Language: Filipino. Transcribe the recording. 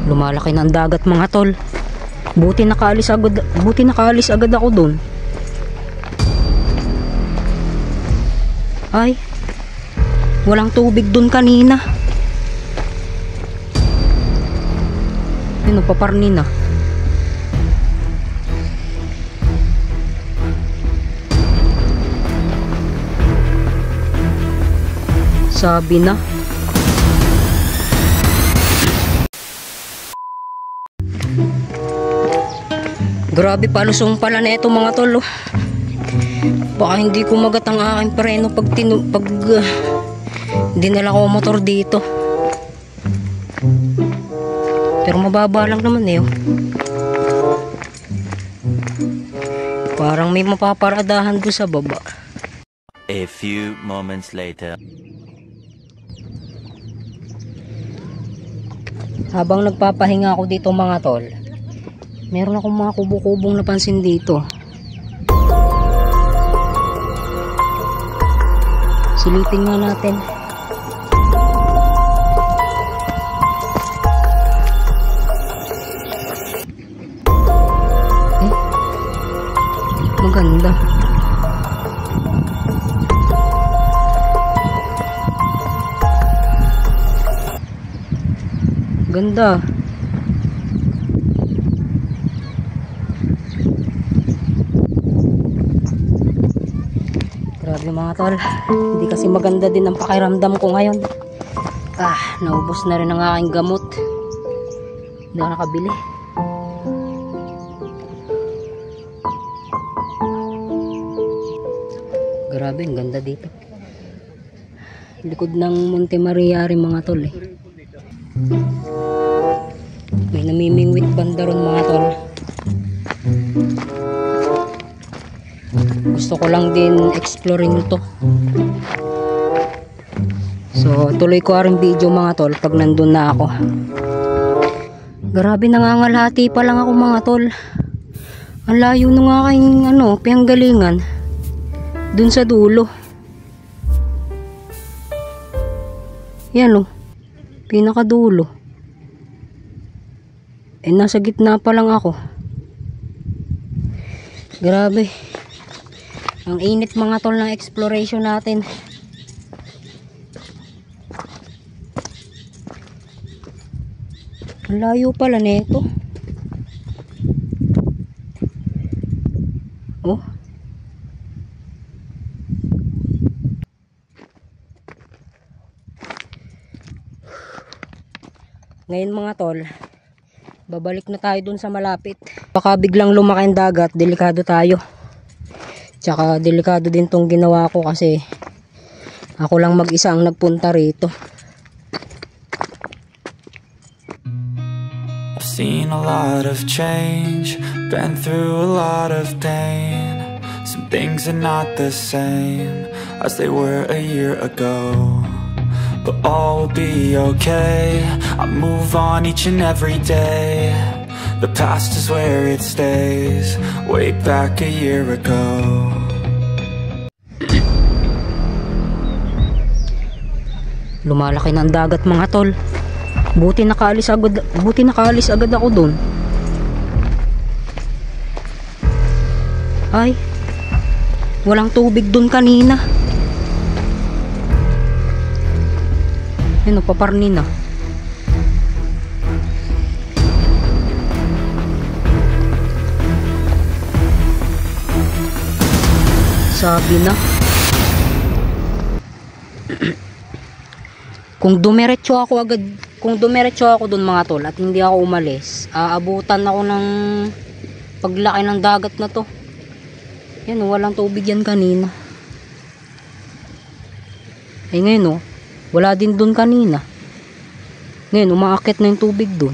Lumalaki na ang dagat mga tol. Buti nakaalis agad ako dun. Ay, walang tubig dun kanina. Ano, paparni na. Sabi na. Grabe palusong pala na ito mga tol. Baka hindi ko magat ang aking preno pag dinala ko motor dito. Pero mababa lang naman eh. Parang may mapaparadahan doon sa baba. A few moments later. Habang nagpapahinga ako dito mga tol, meron akong mga kubo-kubong napansin dito. Silipin nga natin. Maganda. Ganda. Grabe mga tol. Hindi kasi maganda din ang pakiramdam ko ngayon. Naubos na rin ang aking gamot. Hindi ako nakabili. Grabe, ang ganda dito. Likod ng Monte Maria rin mga tol eh. May namimingwit banda ron mga tol. Gusto ko lang din exploring to. So tuloy ko rin video mga tol pag nandun na ako. Grabe, nangangalhati pa lang ako mga tol. Ang layo nung aking pinanggalingan. Dun sa dulo. Yan o. Pinakadulo. Nasa gitna pa lang ako. Grabe. Ang init mga tol ng exploration natin. Ang layo pala nito. Oh. Ngayon mga tol, babalik na tayo dun sa malapit. Baka biglang lumaki ang dagat, delikado tayo. Tsaka delikado din tong ginawa ko kasi ako lang mag-isa ang nagpunta rito. I've seen a lot of change, been through a lot of pain. Some things are not the same as they were a year ago. But all will be okay. I move on each and every day. The past is where it stays. Way back a year ago. Lumalaki na ang dagat mga tol. Buti nakaalis agad ako dun. Ay, walang tubig dun kanina. Ano, paparni na. Sabi na. Kung dumiretso ako dun mga tol at hindi ako umalis, aabutan ako ng paglaki ng dagat na to. Yan, walang tubig yan kanina. Ngayon wala din dun kanina. Ngayon umaakit na yung tubig dun.